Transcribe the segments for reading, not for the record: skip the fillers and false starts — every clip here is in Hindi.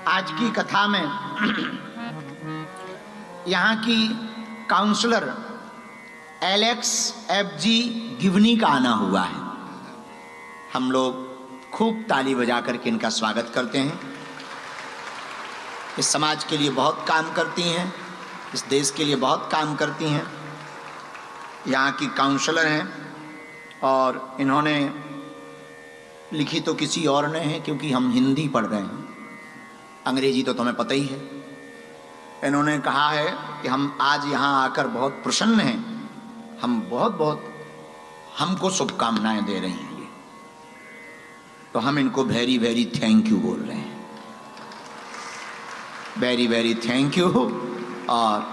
आज की कथा में यहाँ की काउंसलर एलेक्स एफ.जी. गिवनी का आना हुआ है। हम लोग खूब ताली बजा करके इनका स्वागत करते हैं। इस समाज के लिए बहुत काम करती हैं, इस देश के लिए बहुत काम करती हैं। यहाँ की काउंसलर हैं और इन्होंने लिखी तो किसी और ने है, क्योंकि हम हिंदी पढ़ रहे हैं, अंग्रेजी तो तुम्हें पता ही है। इन्होंने कहा है कि हम आज यहाँ आकर बहुत प्रसन्न हैं, हम बहुत हमको शुभकामनाएं दे रही हैं ये, तो हम इनको वेरी वेरी थैंक यू बोल रहे हैं, वेरी वेरी थैंक यू। और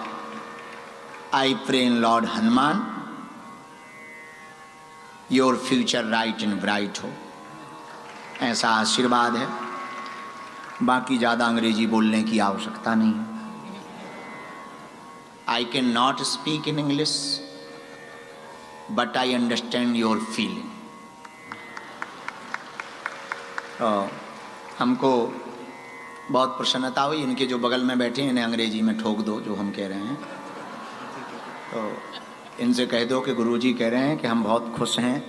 I pray in Lord Hanuman your future right and bright हो, ऐसा आशीर्वाद है। बाकी ज़्यादा अंग्रेजी बोलने की आवश्यकता नहीं है। I can not speak in English but I understand your feeling. हमको बहुत प्रसन्नता हुई। इनके जो बगल में बैठे हैं इन्हें अंग्रेजी में ठोक दो जो हम कह रहे हैं, तो इनसे कह दो कि गुरुजी कह रहे हैं कि हम बहुत खुश हैं।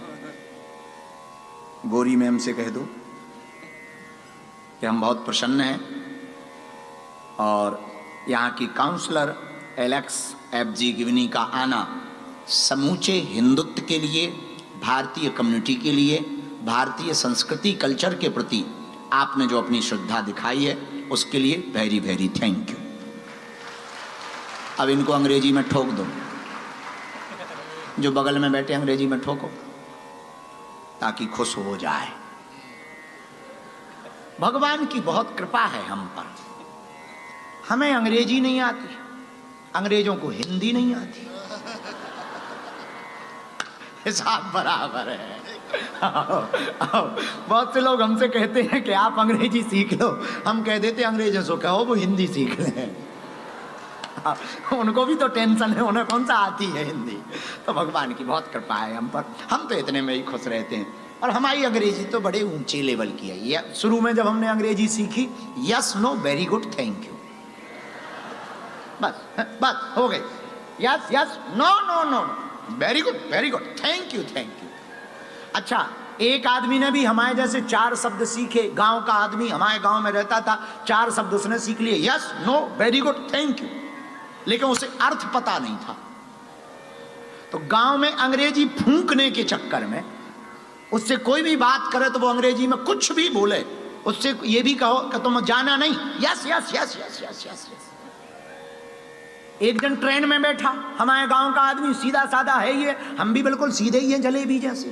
गोरी मैम से कह दो कि हम बहुत प्रसन्न हैं। और यहाँ की काउंसलर एलेक्स एफ.जी. गिवनी का आना समूचे हिंदुत्व के लिए, भारतीय कम्युनिटी के लिए, भारतीय संस्कृति कल्चर के प्रति आपने जो अपनी श्रद्धा दिखाई है उसके लिए वेरी वेरी थैंक यू। अब इनको अंग्रेजी में ठोक दो, जो बगल में बैठे अंग्रेजी में ठोको ताकि खुश हो जाए। भगवान की बहुत कृपा है हम पर। हमें अंग्रेजी नहीं आती, अंग्रेजों को हिंदी नहीं आती, हिसाब बराबर है। बहुत से लोग हमसे कहते हैं कि आप अंग्रेजी सीख लो, हम कह देते अंग्रेजों से कहो वो हिंदी सीख लें। उनको भी तो टेंशन है, उन्हें कौन सा आती है हिंदी। तो भगवान की बहुत कृपा है हम पर, हम तो इतने में ही खुश रहते हैं। और हमारी अंग्रेजी तो बड़े ऊंचे लेवल की है। ये शुरू में जब हमने अंग्रेजी सीखी, yes no very good thank you, बस हो गई। Yes yes no no no very good thank you thank you. अच्छा, एक आदमी ने भी हमारे जैसे 4 शब्द सीखे। गांव का आदमी हमारे गांव में रहता था, 4 शब्द उसने सीख लिए, yes no very good thank you, लेकिन उसे अर्थ पता नहीं था। तो गांव में अंग्रेजी फूंकने के चक्कर में उससे कोई भी बात करे तो वो अंग्रेजी में कुछ भी बोले, उससे ये भी कहो कि तुम जाना नहीं, yes yes yes yes yes yes yes. एक दिन ट्रेन में बैठा हमारे गांव का आदमी, सीधा साधा है ये, हम भी बिल्कुल सीधे ही हैं जलेबी जैसे।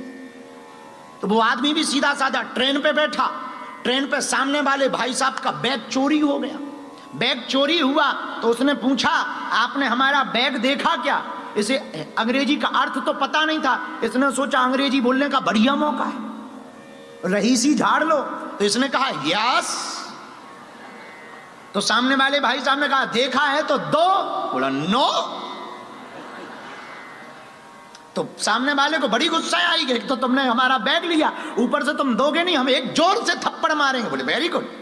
तो वो आदमी भी सीधा साधा ट्रेन पे बैठा। ट्रेन पे सामने वाले भाई साहब का बैग चोरी हो गया। बैग चोरी हुआ तो उसने पूछा, आपने हमारा बैग देखा क्या? इसे अंग्रेजी का अर्थ तो पता नहीं था। इसने सोचा अंग्रेजी बोलने का बढ़िया मौका है, रहीसी झाड़ लो। तो इसने कहा यस। तो सामने वाले भाई साहब ने कहा देखा है तो दो। बोला नो। तो सामने वाले को बड़ी गुस्सा आई कि तो तुमने हमारा बैग लिया, ऊपर से तुम दोगे नहीं, हम एक जोर से थप्पड़ मारेंगे। बोले very good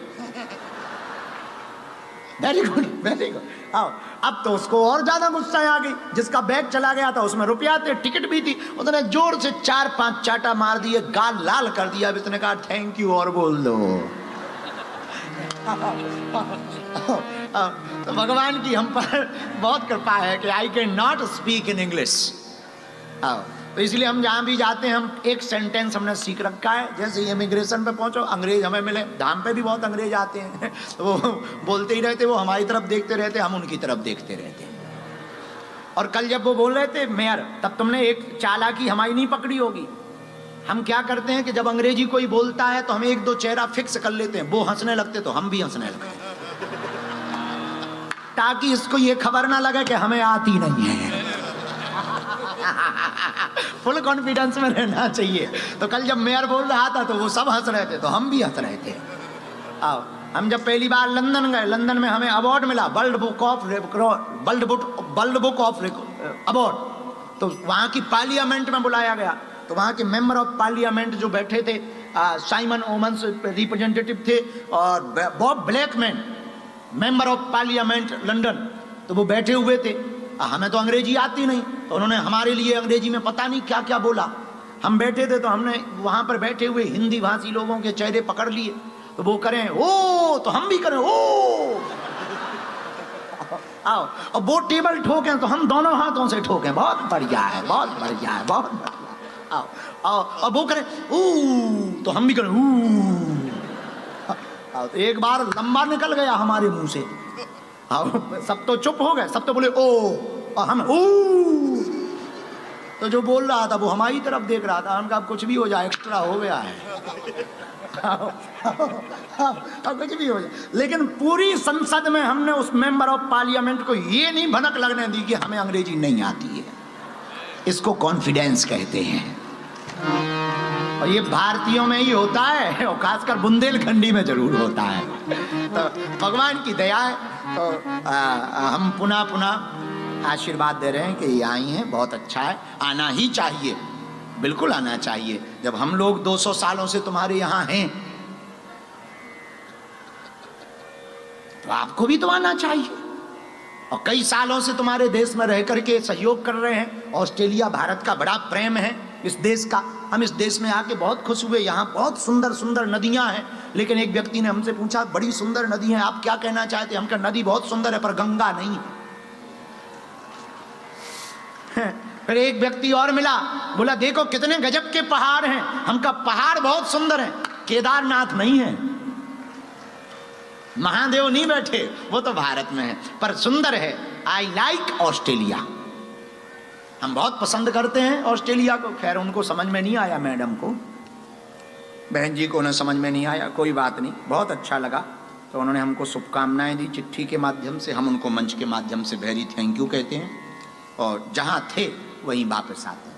very good very good. आओ, अब तो उसको और ज्यादा गुस्सा आ गई। जिसका बैग चला गया था उसमें रुपया थे, टिकट भी थी, उसने जोर से 4-5 चाटा मार दिए, गाल लाल कर दिया। उसने कहा थैंक यू और बोल दो। तो भगवान की हम पर बहुत कृपा है कि I can not speak in English. तो इसलिए हम जहाँ भी जाते हैं हम एक सेंटेंस हमने सीख रखा है। जैसे इमिग्रेशन पे पहुंचो, अंग्रेज हमें मिले, धाम पे भी बहुत अंग्रेज आते हैं, तो वो बोलते ही रहते, वो हमारी तरफ देखते रहते, हम उनकी तरफ देखते रहते। और कल जब वो बोल रहे थे मेयर, तब तुमने एक चालाकी हमारी नहीं पकड़ी होगी। हम क्या करते हैं कि जब अंग्रेजी कोई बोलता है तो हम 1-2 चेहरा फिक्स कर लेते हैं, वो हंसने लगते तो हम भी हंसने लगते, ताकि इसको ये खबर ना लगे कि हमें आती नहीं है। फुल कॉन्फिडेंस में रहना चाहिए। तो कल जब मेयर बोल रहा था तो वो सब हंस रहे थे, तो हम भी हंस रहे थे। आओ, हम जब पहली बार लंदन गए, लंदन में हमें अवार्ड मिला, वर्ल्ड बुक ऑफ अवार्ड। तो वहाँ की पार्लियामेंट में बुलाया गया। तो वहाँ के मेंबर ऑफ पार्लियामेंट जो बैठे थे, साइमन ओमन्स रिप्रेजेंटेटिव थे, और Bob Blackman member of parliament London, तो वो बैठे हुए थे। हमें तो अंग्रेजी आती नहीं, तो उन्होंने हमारे लिए अंग्रेजी में पता नहीं क्या क्या बोला। हम बैठे थे तो हमने वहां पर बैठे हुए हिंदी भाषी लोगों के चेहरे पकड़ लिए, तो वो करें ओ तो हम भी करें ओ, आओ। और वो टेबल ठोकें तो हम दोनों हाथों से ठोकें, बहुत बढ़िया है, बहुत बढ़िया है, बहुत बढ़िया। आओ आओ। और वो करें ऊ तो हम भी करें ऊ। तो एक बार लंबा निकल गया हमारे मुंह से, सब तो चुप हो गए, सब तो बोले ओ और हम ओ। तो जो बोल रहा था वो हमारी तरफ देख रहा था, हम कहा कुछ भी हो जाए, एक्स्ट्रा हो गया है। कुछ भी हो जाए। लेकिन पूरी संसद में हमने उस मेंबर ऑफ पार्लियामेंट को ये नहीं भनक लगने दी कि हमें अंग्रेजी नहीं आती है। इसको कॉन्फिडेंस कहते हैं, और ये भारतीयों में ही होता है, और खासकर बुंदेलखंडी में जरूर होता है। तो भगवान की दया है। तो हम पुनः पुनः आशीर्वाद दे रहे हैं कि ये आई हैं, बहुत अच्छा है, आना ही चाहिए, बिल्कुल आना चाहिए। जब हम लोग 200 सालों से तुम्हारे यहाँ हैं तो आपको भी तो आना चाहिए। और कई सालों से तुम्हारे देश में रह करके सहयोग कर रहे हैं। ऑस्ट्रेलिया भारत का बड़ा प्रेम है इस देश का। हम इस देश में आके बहुत खुश हुए। यहाँ बहुत सुंदर सुंदर नदियाँ हैं। लेकिन एक व्यक्ति ने हमसे पूछा बड़ी सुंदर नदी है, आप क्या कहना चाहते हैं? हम कहा नदी बहुत सुंदर है पर गंगा नहीं है। फिर एक व्यक्ति और मिला, बोला देखो कितने गजब के पहाड़ हैं। हम कहा पहाड़ बहुत सुंदर हैं, केदारनाथ नहीं है, महादेव नहीं बैठे, वो तो भारत में है, पर सुंदर है। I like Australia. हम बहुत पसंद करते हैं ऑस्ट्रेलिया को। खैर उनको समझ में नहीं आया, मैडम को, बहन जी को उन्हें समझ में नहीं आया, कोई बात नहीं, बहुत अच्छा लगा। तो उन्होंने हमको शुभकामनाएं दी चिट्ठी के माध्यम से। हम उनको मंच के माध्यम से वेरी थैंक यू कहते हैं, और जहाँ थे वहीं वापस आते हैं।